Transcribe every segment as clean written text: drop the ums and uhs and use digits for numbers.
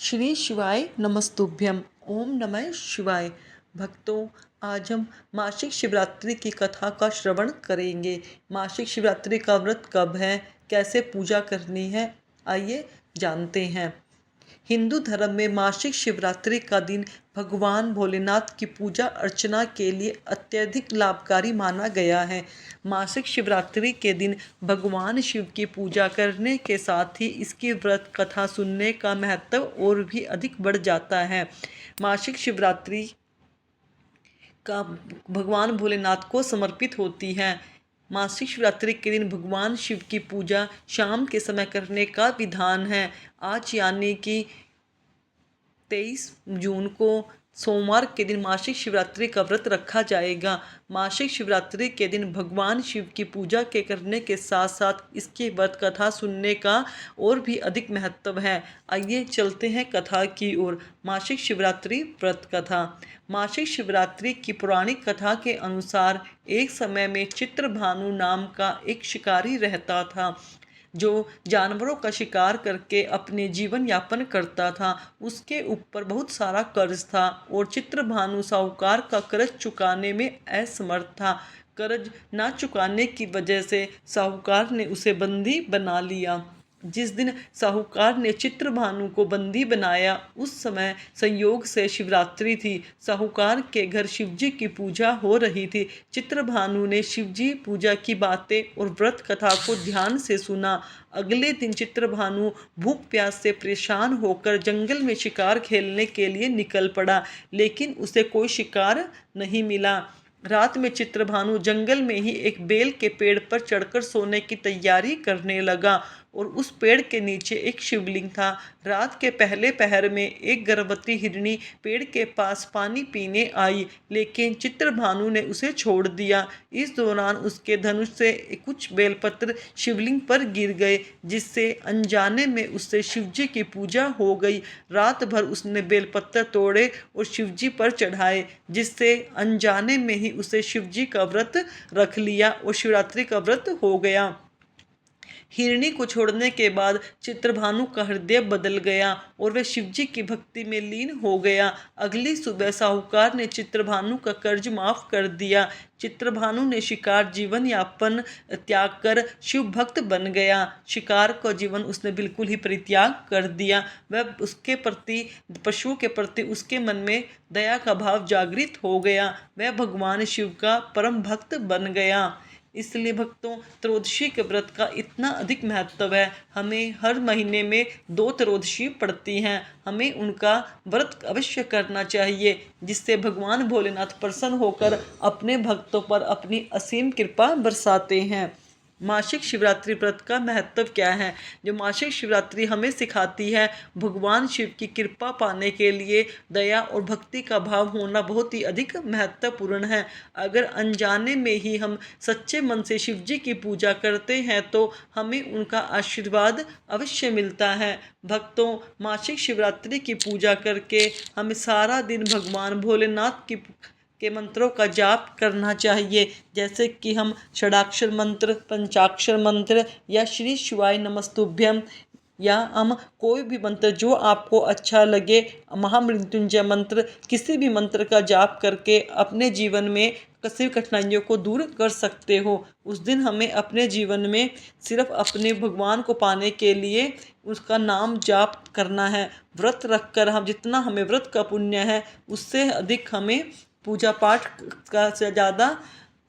श्री शिवाय नमस्तुभ्यम। ओम नमः शिवाय। भक्तों, आज हम मासिक शिवरात्रि की कथा का श्रवण करेंगे। मासिक शिवरात्रि का व्रत कब है, कैसे पूजा करनी है, आइए जानते हैं। हिंदू धर्म में मासिक शिवरात्रि का दिन भगवान भोलेनाथ की पूजा अर्चना के लिए अत्यधिक लाभकारी माना गया है। मासिक शिवरात्रि के दिन भगवान शिव की पूजा करने के साथ ही इसकी व्रत कथा सुनने का महत्व और भी अधिक बढ़ जाता है। मासिक शिवरात्रि का भगवान भोलेनाथ को समर्पित होती है। मासिक शिवरात्रि के दिन भगवान शिव की पूजा शाम के समय करने का विधान है। आज यानी कि 23 जून को सोमवार के दिन मासिक शिवरात्रि का व्रत रखा जाएगा। मासिक शिवरात्रि के दिन भगवान शिव की पूजा के करने के साथ साथ इसकी व्रत कथा सुनने का और भी अधिक महत्व है। आइए चलते हैं कथा की ओर। मासिक शिवरात्रि व्रत कथा। मासिक शिवरात्रि की पौराणिक कथा के अनुसार एक समय में चित्रभानु नाम का एक शिकारी रहता था, जो जानवरों का शिकार करके अपने जीवन यापन करता था। उसके ऊपर बहुत सारा कर्ज था और चित्रभानु साहूकार का कर्ज चुकाने में असमर्थ था। कर्ज ना चुकाने की वजह से साहूकार ने उसे बंदी बना लिया। जिस दिन साहूकार ने चित्रभानु को बंदी बनाया, उस समय संयोग से शिवरात्रि थी। साहूकार के घर शिवजी की पूजा हो रही थी। चित्रभानु ने शिवजी पूजा की बातें और व्रत कथा को ध्यान से सुना। अगले दिन चित्रभानु भूख प्यास से परेशान होकर जंगल में शिकार खेलने के लिए निकल पड़ा, लेकिन उसे कोई शिकार नहीं मिला। रात में चित्रभानु जंगल में ही एक बेल के पेड़ पर चढ़कर सोने की तैयारी करने लगा और उस पेड़ के नीचे एक शिवलिंग था। रात के पहले पहर में एक गर्भवती हिरनी पेड़ के पास पानी पीने आई, लेकिन चित्रभानु ने उसे छोड़ दिया। इस दौरान उसके धनुष से कुछ बेलपत्र शिवलिंग पर गिर गए, जिससे अनजाने में उससे शिवजी की पूजा हो गई। रात भर उसने बेलपत्र तोड़े और शिवजी पर चढ़ाए, जिससे अनजाने में ही उसे शिवजी का व्रत रख लिया और शिवरात्रि का व्रत हो गया। हिरणी को छोड़ने के बाद चित्रभानु का हृदय बदल गया और वह शिवजी की भक्ति में लीन हो गया। अगली सुबह साहूकार ने चित्रभानु का कर्ज माफ कर दिया। चित्रभानु ने शिकार जीवन यापन त्याग कर शिव भक्त बन गया। शिकार का जीवन उसने बिल्कुल ही परित्याग कर दिया। वह उसके प्रति, पशुओं के प्रति उसके मन में दया का भाव जागृत हो गया। वह भगवान शिव का परम भक्त बन गया। इसलिए भक्तों, त्रयोदशी के व्रत का इतना अधिक महत्व है। हमें हर महीने में 2 त्रयोदशी पड़ती हैं। हमें उनका व्रत अवश्य करना चाहिए, जिससे भगवान भोलेनाथ प्रसन्न होकर अपने भक्तों पर अपनी असीम कृपा बरसाते हैं। मासिक शिवरात्रि व्रत का महत्व क्या है? जो मासिक शिवरात्रि हमें सिखाती है, भगवान शिव की कृपा पाने के लिए दया और भक्ति का भाव होना बहुत ही अधिक महत्वपूर्ण है। अगर अनजाने में ही हम सच्चे मन से शिव जी की पूजा करते हैं तो हमें उनका आशीर्वाद अवश्य मिलता है। भक्तों, मासिक शिवरात्रि की पूजा करके हमें सारा दिन भगवान भोलेनाथ की के मंत्रों का जाप करना चाहिए, जैसे कि हम षडाक्षर मंत्र, पंचाक्षर मंत्र या श्री शिवाय नमस्तुभ्यम, या हम कोई भी मंत्र जो आपको अच्छा लगे, महामृत्युंजय मंत्र, किसी भी मंत्र का जाप करके अपने जीवन में किसी भी कठिनाइयों को दूर कर सकते हो। उस दिन हमें अपने जीवन में सिर्फ अपने भगवान को पाने के लिए उसका नाम जाप करना है। व्रत रखकर हम जितना हमें व्रत का पुण्य है, उससे अधिक हमें पूजा पाठ का से ज़्यादा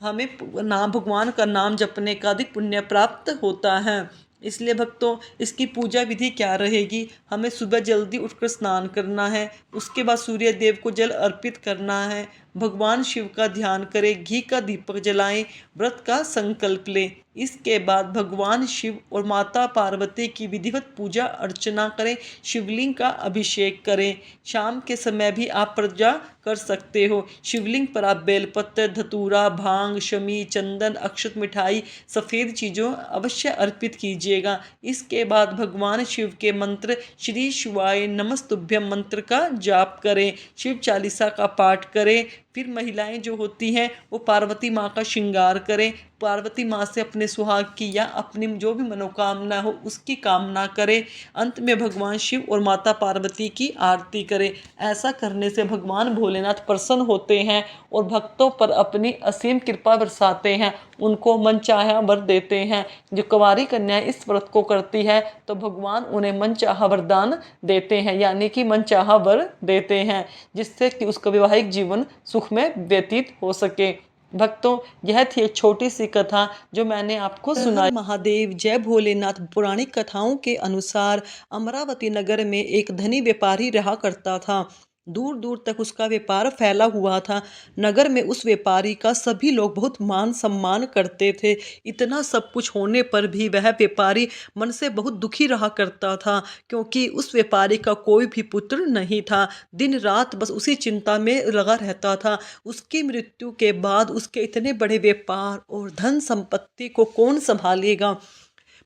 हमें नाम भगवान का नाम जपने का अधिक पुण्य प्राप्त होता है। इसलिए भक्तों, इसकी पूजा विधि क्या रहेगी? हमें सुबह जल्दी उठकर स्नान करना है, उसके बाद सूर्य देव को जल अर्पित करना है, भगवान शिव का ध्यान करें, घी का दीपक जलाएं, व्रत का संकल्प लें। इसके बाद भगवान शिव और माता पार्वती की विधिवत पूजा अर्चना करें, शिवलिंग का अभिषेक करें। शाम के समय भी आप पूजा कर सकते हो। शिवलिंग पर आप बेलपत्र, धतूरा, भांग, शमी, चंदन, अक्षत, मिठाई, सफ़ेद चीज़ों अवश्य अर्पित कीजिएगा। इसके बाद भगवान शिव के मंत्र श्री शिवाय नमस्तुभ्यम मंत्र का जाप करें, शिव चालीसा का पाठ करें, फिर महिलाएं जो होती हैं वो पार्वती माँ का श्रृंगार करें, पार्वती माँ से अपने सुहाग की या अपनी जो भी मनोकामना हो उसकी कामना करें। अंत में भगवान शिव और माता पार्वती की आरती करें। ऐसा करने से भगवान भोलेनाथ प्रसन्न होते हैं और भक्तों पर अपनी असीम कृपा बरसाते हैं, उनको मनचाहा वर देते हैं। जो कुंवारी कन्या इस व्रत को करती है तो भगवान उन्हें मनचाहा वरदान देते हैं, यानी कि मनचाहा वर देते हैं, जिससे कि उसका वैवाहिक जीवन सुख में व्यतीत हो सके। भक्तों, यह थी एक छोटी सी कथा जो मैंने आपको सुनाई। महादेव, जय भोलेनाथ। पौराणिक कथाओं के अनुसार अमरावती नगर में एक धनी व्यापारी रहा करता था। दूर दूर तक उसका व्यापार फैला हुआ था। नगर में उस व्यापारी का सभी लोग बहुत मान सम्मान करते थे। इतना सब कुछ होने पर भी वह व्यापारी मन से बहुत दुखी रहा करता था, क्योंकि उस व्यापारी का कोई भी पुत्र नहीं था। दिन रात बस उसी चिंता में लगा रहता था। उसकी मृत्यु के बाद उसके इतने बड़े व्यापार और धन संपत्ति को कौन संभालेगा।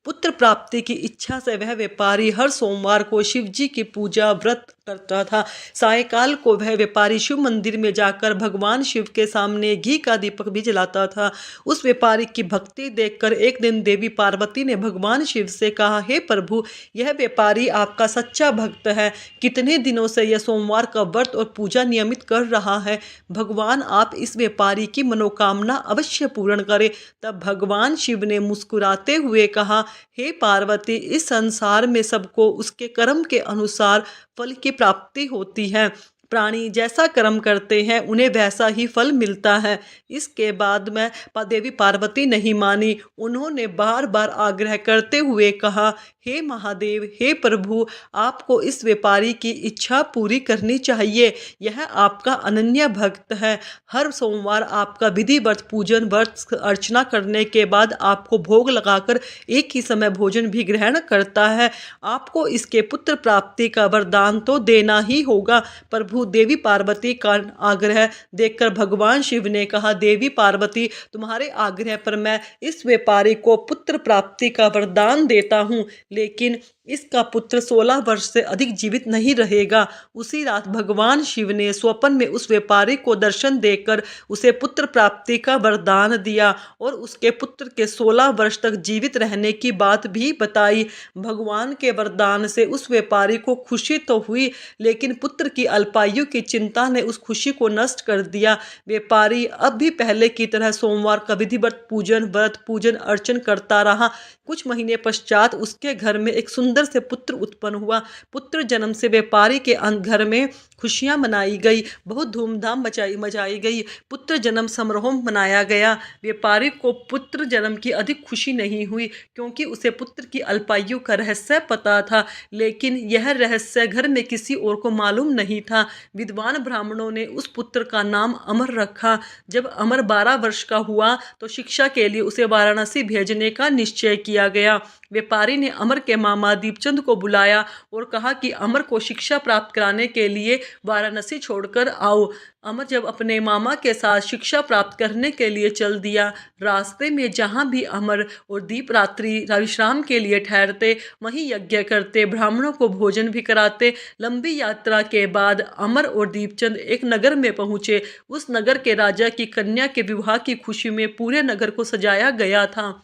पुत्र प्राप्ति की इच्छा से वह व्यापारी हर सोमवार को शिव जी की पूजा व्रत करता था। सायकाल को वह व्यापारी शिव मंदिर में जाकर भगवान शिव के सामने घी का दीपक भी जलाता था। उस व्यापारी की भक्ति देखकर एक दिन देवी पार्वती ने भगवान शिव से कहा, हे प्रभु, यह व्यापारी आपका सच्चा भक्त है। कितने दिनों से यह सोमवार का व्रत और पूजा नियमित कर रहा है। भगवान आप इस व्यापारी की मनोकामना अवश्य पूर्ण करें। तब भगवान शिव ने मुस्कुराते हुए कहा, हे पार्वती, इस संसार में सबको उसके कर्म के अनुसार फल की प्राप्ति होती है। प्राणी जैसा कर्म करते हैं उन्हें वैसा ही फल मिलता है। इसके बाद में देवी पार्वती नहीं मानी। उन्होंने बार बार आग्रह करते हुए कहा, हे महादेव, हे प्रभु, आपको इस व्यापारी की इच्छा पूरी करनी चाहिए। यह आपका अनन्य भक्त है। हर सोमवार आपका विधिवत पूजन व्रत अर्चना करने के बाद आपको भोग लगाकर एक ही समय भोजन भी ग्रहण करता है। आपको इसके पुत्र प्राप्ति का वरदान तो देना ही होगा। प्रभु, देवी पार्वती का आग्रह देखकर भगवान शिव ने कहा, देवी पार्वती, तुम्हारे आग्रह पर मैं इस व्यापारी को पुत्र प्राप्ति का वरदान देता हूँ, लेकिन इसका पुत्र 16 वर्ष से अधिक जीवित नहीं रहेगा। उसी रात भगवान शिव ने स्वप्न में उस व्यापारी को दर्शन देकर उसे पुत्र प्राप्ति का वरदान दिया और उसके पुत्र के 16 वर्ष तक जीवित रहने की बात भी बताई। भगवान के वरदान से उस व्यापारी को खुशी तो हुई, लेकिन पुत्र की अल्पायु की चिंता ने उस खुशी को नष्ट कर दिया। व्यापारी अब भी पहले की तरह सोमवार का विधिवत व्रत पूजन अर्चन करता रहा। कुछ महीने पश्चात उसके घर में एक सुंदर से पुत्र उत्पन्न हुआ। पुत्र जन्म से व्यापारी के घर में खुशियां मनाई गई, बहुत धूमधाम मचाई गई। पुत्र जन्म समारोह मनाया गया। व्यापारी को पुत्र जन्म की अधिक खुशी नहीं हुई, क्योंकि उसे पुत्र की अल्पायु का रहस्य पता था, लेकिन यह रहस्य घर में किसी और को मालूम नहीं था। विद्वान ब्राह्मणों ने उस पुत्र का नाम अमर रखा। जब अमर 12 वर्ष का हुआ तो शिक्षा के लिए उसे वाराणसी भेजने का निश्चय किया गया। व्यापारी ने अमर के मामा दीपचंद को बुलाया और कहा कि अमर को शिक्षा प्राप्त कराने के लिए वाराणसी छोड़कर आओ। अमर जब अपने मामा के साथ शिक्षा प्राप्त करने के लिए चल दिया। रास्ते में जहाँ भी अमर और दीप रात्रि विश्राम के लिए ठहरते, वहीं यज्ञ करते, ब्राह्मणों को भोजन भी कराते। लंबी यात्रा के बाद अमर और दीपचंद एक नगर में पहुँचे। उस नगर के राजा की कन्या के विवाह की खुशी में पूरे नगर को सजाया गया था।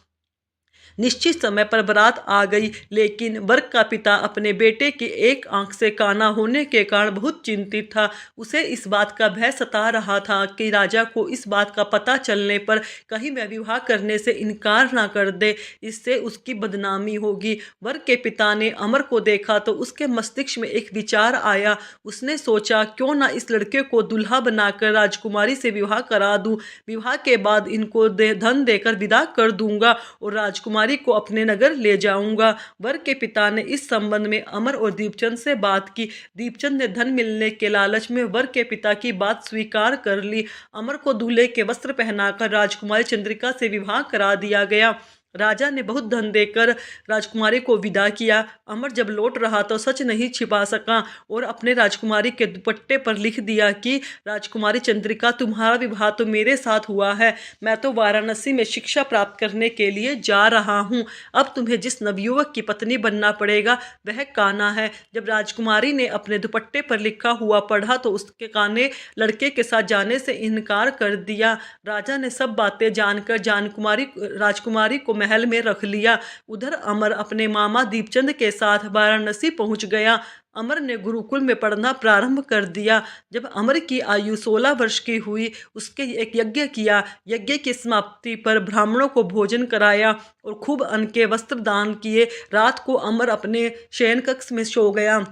निश्चित समय पर बारात आ गई, लेकिन वर का पिता अपने बेटे की एक आंख से काना होने के कारण बहुत चिंतित था। उसे इस बात का भय सता रहा था कि राजा को इस बात का पता चलने पर कहीं वह विवाह करने से इनकार ना कर दे, इससे उसकी बदनामी होगी। वर के पिता ने अमर को देखा तो उसके मस्तिष्क में एक विचार आया। उसने सोचा, क्यों ना इस लड़के को दुल्हा बनाकर राजकुमारी से विवाह करा दूं। विवाह के बाद इनको धन देकर विदा कर दूंगा और राजकुमारी को अपने नगर ले जाऊंगा। वर के पिता ने इस संबंध में अमर और दीपचंद से बात की। दीपचंद ने धन मिलने के लालच में वर के पिता की बात स्वीकार कर ली। अमर को दूल्हे के वस्त्र पहनाकर राजकुमारी चंद्रिका से विवाह करा दिया गया। राजा ने बहुत धन देकर राजकुमारी को विदा किया। अमर जब लौट रहा तो सच नहीं छिपा सका और अपने राजकुमारी के दुपट्टे पर लिख दिया कि राजकुमारी चंद्रिका, तुम्हारा विवाह तो मेरे साथ हुआ है। मैं तो वाराणसी में शिक्षा प्राप्त करने के लिए जा रहा हूँ। अब तुम्हें जिस नवयुवक की पत्नी बनना पड़ेगा वह कान्हा है। जब राजकुमारी ने अपने दुपट्टे पर लिखा हुआ पढ़ा तो उसके कान्हा लड़के के साथ जाने से इनकार कर दिया। राजा ने सब बातें जानकर राजकुमारी को महल में रख लिया। उधर अमर अपने मामा दीपचंद के साथ वाराणसी पहुंच गया। अमर ने गुरुकुल में पढ़ना प्रारंभ कर दिया। जब अमर की आयु 16 वर्ष की हुई उसके एक यज्ञ किया। यज्ञ की समाप्ति पर ब्राह्मणों को भोजन कराया और खूब अन्न के वस्त्र दान किए। रात को अमर अपने शयन कक्ष में सो गया।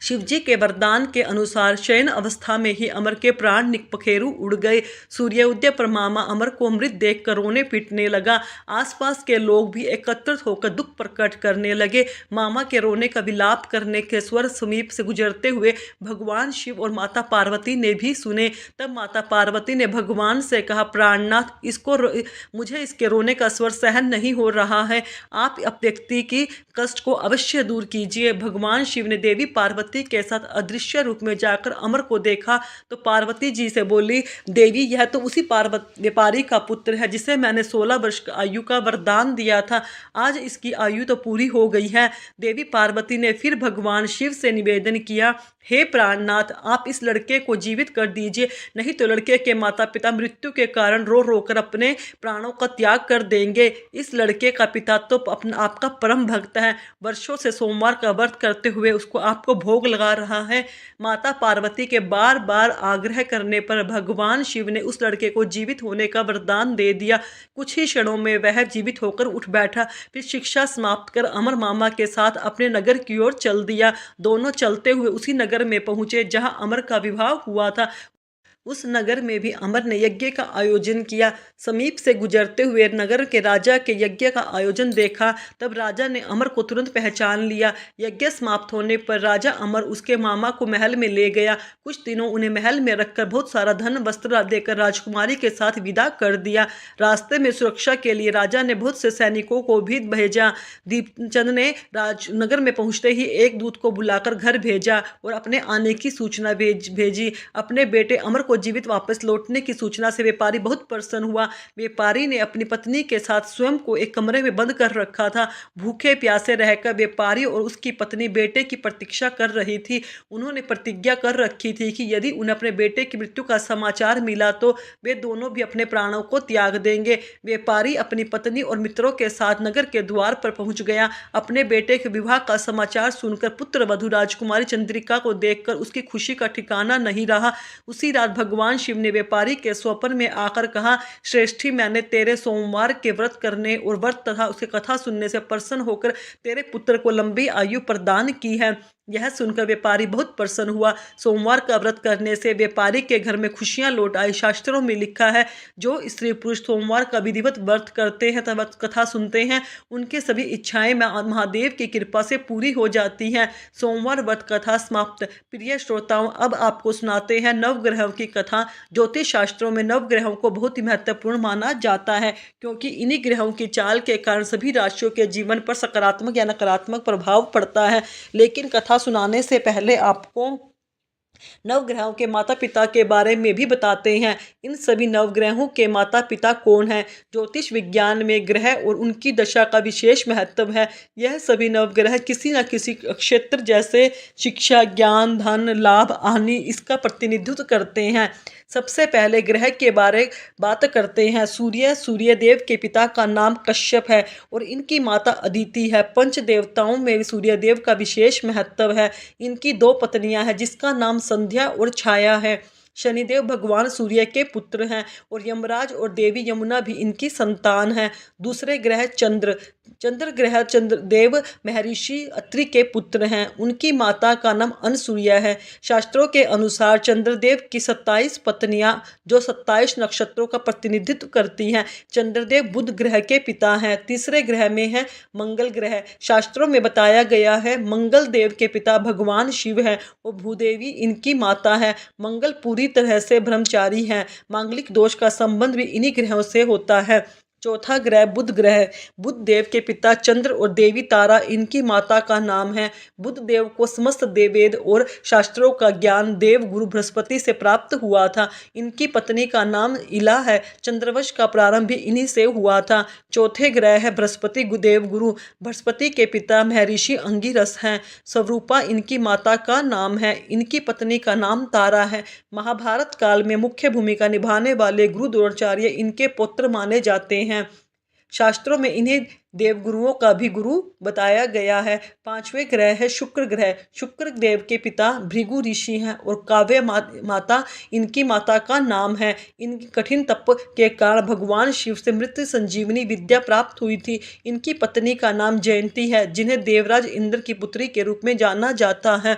शिवजी के वरदान के अनुसार शयन अवस्था में ही अमर के प्राण पखेरु उड़ गए। सूर्योदय पर मामा अमर को मृत देखकर रोने पीटने लगा। आसपास के लोग भी एकत्रित होकर दुख प्रकट करने लगे। मामा के रोने का विलाप करने के स्वर समीप से गुजरते हुए भगवान शिव और माता पार्वती ने भी सुने। तब माता पार्वती ने भगवान से कहा, प्राणनाथ, मुझे इसके रोने का स्वर सहन नहीं हो रहा है। आप अब व्यक्ति की कष्ट को अवश्य दूर कीजिए। भगवान शिव ने देवी पार्वती के साथ अदृश्य रूप में जाकर अमर को देखा तो पार्वती जी से बोली, देवी, यह तो उसी व्यापारी का पुत्र है जिसे मैंने 16 वर्ष आयु का वरदान दिया था। आज इसकी आयु तो पूरी हो गई है। देवी पार्वती ने फिर भगवान शिव से निवेदन किया, हे प्राणनाथ, आप इस लड़के को जीवित कर दीजिए, नहीं तो लड़के के माता पिता मृत्यु के कारण रो रो कर अपने प्राणों का त्याग कर देंगे। इस लड़के का पिता तो आपका परम भक्त है, वर्षों से सोमवार का व्रत करते हुए उसको आपको भोग लगा रहा है। माता पार्वती के बार बार आग्रह करने पर भगवान शिव ने उस लड़के को जीवित होने का वरदान दे दिया। कुछ ही क्षणों में वह जीवित होकर उठ बैठा। फिर शिक्षा समाप्त कर अमर मामा के साथ अपने नगर की ओर चल दिया। दोनों चलते हुए उसी नगर में पहुंचे जहां अमर का विवाह हुआ था। उस नगर में भी अमर ने यज्ञ का आयोजन किया। समीप से गुजरते हुए नगर के राजा के यज्ञ का आयोजन देखा। तब राजा ने अमर को तुरंत पहचान लिया। यज्ञ समाप्त होने पर राजा अमर उसके मामा को महल में ले गया। कुछ दिनों उन्हें महल में रखकर बहुत सारा धन वस्त्र देकर राजकुमारी के साथ विदा कर दिया। रास्ते में सुरक्षा के लिए राजा ने बहुत से सैनिकों को भी भेजा। दीपचंद ने राजनगर में पहुंचते ही एक दूत को बुलाकर घर भेजा और अपने आने की सूचना भेजी। अपने बेटे अमर को जीवित वापस लौटने की सूचना से व्यापारी बहुत प्रसन्न हुआ। व्यापारी ने अपनी पत्नी के साथ स्वयं को एक कमरे में बंद कर रखा था। भूखे प्यासे रहकर व्यापारी और उसकी पत्नी बेटे की प्रतीक्षा कर रही थी। उन्होंने प्रतिज्ञा कर रखी थी कि यदि उन्हें अपने बेटे की मृत्यु का समाचार मिला तो वे दोनों भी अपने प्राणों को त्याग देंगे। व्यापारी अपनी पत्नी और मित्रों के साथ नगर के द्वार पर पहुंच गया। अपने बेटे के विवाह का समाचार सुनकर पुत्र वधू राजकुमारी चंद्रिका को देखकर उसकी खुशी का ठिकाना नहीं रहा। उसी रात भगवान शिव ने व्यापारी के स्वप्न में आकर कहा, श्रेष्ठी, मैंने तेरे सोमवार के व्रत करने और व्रत तथा उसकी कथा सुनने से प्रसन्न होकर तेरे पुत्र को लंबी आयु प्रदान की है। यह सुनकर व्यापारी बहुत प्रसन्न हुआ। सोमवार का व्रत करने से व्यापारी के घर में खुशियां लौट आई। शास्त्रों में लिखा है, जो स्त्री पुरुष सोमवार का विधिवत व्रत करते हैं तथा कथा सुनते हैं उनके सभी इच्छाएं महादेव की कृपा से पूरी हो जाती हैं। सोमवार व्रत कथा समाप्त। प्रिय श्रोताओं, अब आपको सुनाते हैं नवग्रहों की कथा। ज्योतिष शास्त्रों में नवग्रहों को बहुत ही महत्वपूर्ण माना जाता है, क्योंकि इन्हीं ग्रहों की चाल के कारण सभी राशियों के जीवन पर सकारात्मक या नकारात्मक प्रभाव पड़ता है। लेकिन कथा सुनाने से पहले आपको नवग्रहों के माता पिता के बारे में भी बताते हैं। इन सभी नवग्रहों के माता पिता कौन हैं? ज्योतिष विज्ञान में ग्रह और उनकी दशा का विशेष महत्व है। यह सभी नवग्रह किसी न किसी क्षेत्र जैसे शिक्षा, ज्ञान, धन, लाभ, हानि इसका प्रतिनिधित्व करते हैं। सबसे पहले ग्रह के बारे बात करते हैं। सूर्यदेव के पिता का नाम कश्यप है और इनकी माता अदिति है। पंच देवताओं में सूर्यदेव का विशेष महत्व है। इनकी 2 पत्नियां हैं जिसका नाम संध्या और छाया है। शनिदेव भगवान सूर्य के पुत्र हैं और यमराज और देवी यमुना भी इनकी संतान हैं। दूसरे ग्रह चंद्र ग्रह चंद्रदेव महर्षि अत्रि के पुत्र हैं। उनकी माता का नाम अनसुईया है। शास्त्रों के अनुसार चंद्रदेव की 27 पत्नियां जो 27 नक्षत्रों का प्रतिनिधित्व करती हैं। चंद्रदेव बुध ग्रह के पिता हैं। तीसरे ग्रह में है मंगल ग्रह। शास्त्रों में बताया गया है मंगल देव के पिता भगवान शिव हैं और भूदेवी इनकी माता है। मंगल पूरी तरह से ब्रह्मचारी हैं। मांगलिक दोष का संबंध भी इन्हीं ग्रहों से होता है। चौथा ग्रह बुध ग्रह। बुध देव के पिता चंद्र और देवी तारा इनकी माता का नाम है। बुध देव को समस्त वेद और शास्त्रों का ज्ञान देव गुरु बृहस्पति से प्राप्त हुआ था। इनकी पत्नी का नाम इला है। चंद्रवंश का प्रारंभ भी इन्हीं से हुआ था। चौथे ग्रह है बृहस्पति देव गुरु। बृहस्पति के पिता महर्षि अंगिरस हैं। स्वरूपा इनकी माता का नाम है। इनकी पत्नी का नाम तारा है। महाभारत काल में मुख्य भूमिका निभाने वाले गुरु द्रोणाचार्य इनके पुत्र माने जाते हैं। शास्त्रों में इन्हें देवगुरुओं का भी गुरु बताया गया है। पांचवें ग्रह है शुक्र ग्रह। शुक्र देव के पिता भृगु ऋषि हैं और काव्य माता इनकी माता का नाम है। इनकी कठिन तप के कारण भगवान शिव से मृत्यु संजीवनी विद्या प्राप्त हुई थी। इनकी पत्नी का नाम जयंती है, जिन्हें देवराज इंद्र की पुत्री के रूप में जाना जाता है।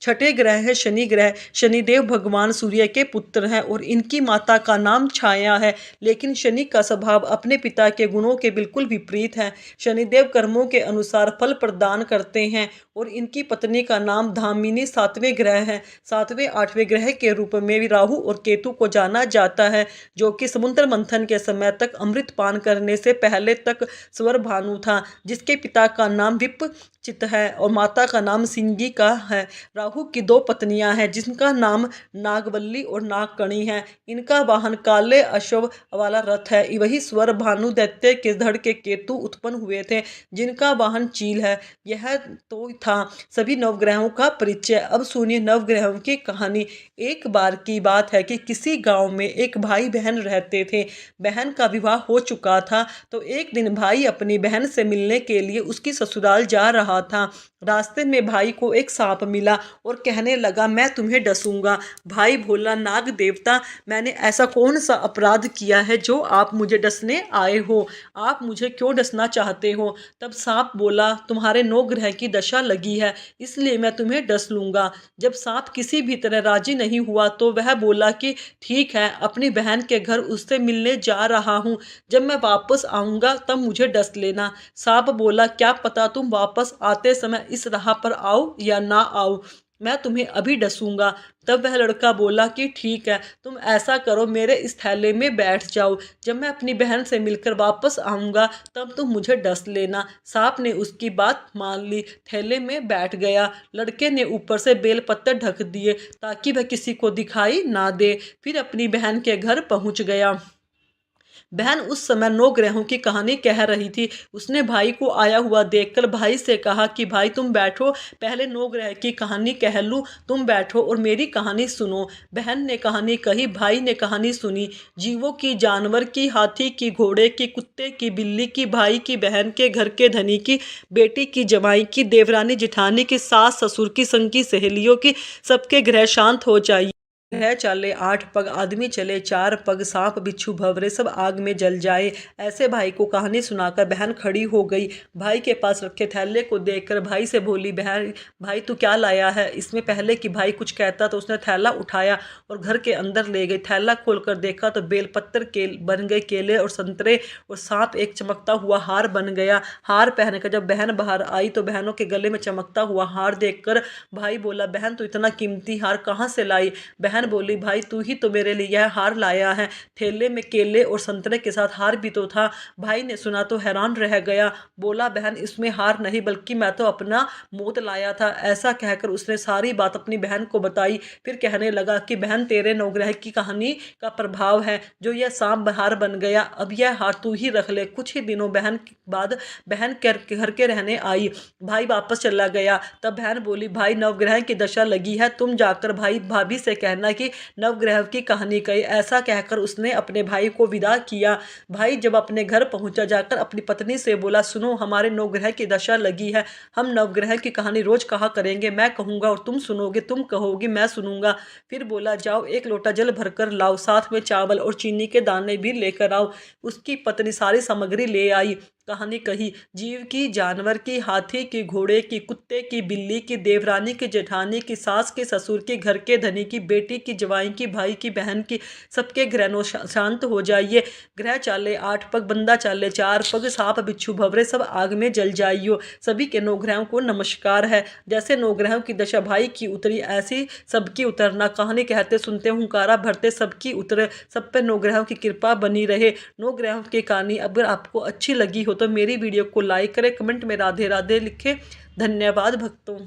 छठे ग्रह है शनि ग्रह। शनिदेव भगवान सूर्य के पुत्र हैं और इनकी माता का नाम छाया है। लेकिन शनि का स्वभाव अपने पिता के गुणों के बिल्कुल विपरीत है। शनिदेव कर्मों के अनुसार फल प्रदान करते हैं और इनकी पत्नी का नाम धामिनी सातवें ग्रह है। सातवें आठवें ग्रह के रूप में भी राहु और केतु को जाना जाता है, जो कि समुद्र मंथन के समय तक अमृत पान करने से पहले तक स्वर भानु था, जिसके पिता का नाम विप चित है और माता का नाम सिंगी का है। राहु की दो पत्नियां हैं, जिनका नाम नागवल्ली और नागकणी है। इनका वाहन काले अश्व वाला रथ है। वही स्वर भानु दैत्य के धड़ के केतु उत्पन्न हुए थे, जिनका वाहन चील है। यह तो था सभी नवग्रहों का परिचय। अब सुनिए नवग्रहों की कहानी। एक बार की बात है कि किसी गांव में एक भाई बहन रहते थे। बहन का विवाह हो चुका था, तो एक दिन भाई अपनी बहन से मिलने के लिए उसकी ससुराल जा रहा था। रास्ते में भाई को एक सांप मिला और कहने लगा, मैं तुम्हें डसूंगा। भाई बोला, नाग देवता, मैंने ऐसा कौन सा अपराध किया है जो आप मुझे डसने आए हो? आप मुझे क्यों डसना चाहते हो? तब सांप बोला, तुम्हारे 9 ग्रह की दशा लगी है, इसलिए मैं तुम्हें डस लूंगा। जब सांप किसी भी तरह राजी नहीं हुआ तो वह बोला कि ठीक है, अपनी बहन के घर उससे मिलने जा रहा हूँ, जब मैं वापस आऊँगा तब मुझे डस लेना। सांप बोला, क्या पता तुम वापस आते समय इस राह पर आओ या ना आओ, मैं तुम्हें अभी डसूंगा। तब वह लड़का बोला कि ठीक है, तुम ऐसा करो, मेरे इस थैले में बैठ जाओ, जब मैं अपनी बहन से मिलकर वापस आऊँगा तब तुम मुझे डस लेना। सांप ने उसकी बात मान ली, थैले में बैठ गया। लड़के ने ऊपर से बेलपत्तर ढक दिए ताकि वह किसी को दिखाई ना दे, फिर अपनी बहन के घर पहुँच गया। बहन उस समय 9 ग्रहों की कहानी कह रही थी। उसने भाई को आया हुआ देखकर भाई से कहा कि भाई तुम बैठो, पहले 9 ग्रह की कहानी कह लूँ, तुम बैठो और मेरी कहानी सुनो। बहन ने कहानी कही, भाई ने कहानी सुनी। जीवों की, जानवर की, हाथी की, घोड़े की, कुत्ते की, बिल्ली की, भाई की, बहन के, घर के धनी की, बेटी की, जमाई की, देवरानी जिठानी की, सास ससुर की, संग की सहेलियों की, सबके ग्रह शांत हो जाइए। ग्रह चले 8 पग, आदमी चले 4 पग, सांप बिच्छू भंवरे सब आग में जल जाए। ऐसे भाई को कहानी सुनाकर बहन खड़ी हो गई। भाई के पास रखे थैले को देखकर भाई से बोली, बहन भाई तू क्या लाया है? इसमें पहले कि भाई कुछ कहता तो उसने थैला उठाया और घर के अंदर ले गई। थैला खोलकर देखा तो बेलपत्तर के बन गए केले और संतरे, और सांप एक चमकता हुआ हार बन गया। हार पहनकर जब बहन बाहर आई तो बहनों के गले में चमकता हुआ हार देखकर भाई बोला, बहन तू इतना कीमती हार कहाँ से लाई? बहन बोली, भाई तू ही तो मेरे लिए यह हार लाया है। थैले में केले और संतरे के साथ हार भी तो था। भाई ने सुना तो हैरान रह गया, बोला, बहन इसमें हार नहीं बल्कि मैं तो अपना मौत लाया था। ऐसा कहकर उसने सारी बात अपनी बहन को बताई। फिर कहने लगा कि बहन तेरे 9 ग्रह की कहानी का प्रभाव है जो यह सांप हार बन गया। अब यह हार तू ही रख ले। कुछ ही दिनों बाद बहन घर के रहने आई। भाई वापस चला गया। तब बहन बोली, भाई 9 ग्रह की दशा लगी है, तुम जाकर भाई भाभी से कहना कि नवग्रह की कहानी कही। ऐसा कहकर उसने अपने भाई को विदा किया। भाई जब अपने घर पहुंचा जाकर अपनी पत्नी से बोला, सुनो हमारे 9 ग्रह की दशा लगी है, हम नवग्रह की कहानी रोज कहा करेंगे, मैं कहूँगा और तुम सुनोगे, तुम कहोगी मैं सुनूंगा। फिर बोला, जाओ 1 लोटा जल भरकर लाओ, साथ में चावल और चीनी के दाने भी लेकर आओ। उसकी पत्नी सारी सामग्री ले आई। कहानी कही। जीव की, जानवर की, हाथी की, घोड़े की, कुत्ते की, बिल्ली की, देवरानी की, जेठानी की, सास के, ससुर की, घर के धनी की, बेटी की, जवाई की, भाई की, बहन की, सबके ग्रहणों शांत हो जाइए। ग्रह चाले 8 पग, बंदा चाले 4 पग, सांप बिच्छू भंवरे सब आग में जल जाइयो। सभी के नौग्रहों को नमस्कार है। जैसे नौग्रहों की दशा भाई की उतरी, ऐसी सबकी उतरना। कहानी कहते सुनते हुंकारा भरते सबकी उतरे। सब पे नौग्रहों की कृपा बनी रहे। नौग्रहों की कहानी अगर आपको अच्छी लगी हो तो मेरी वीडियो को लाइक करें, कमेंट में राधे राधे लिखें। धन्यवाद भक्तों।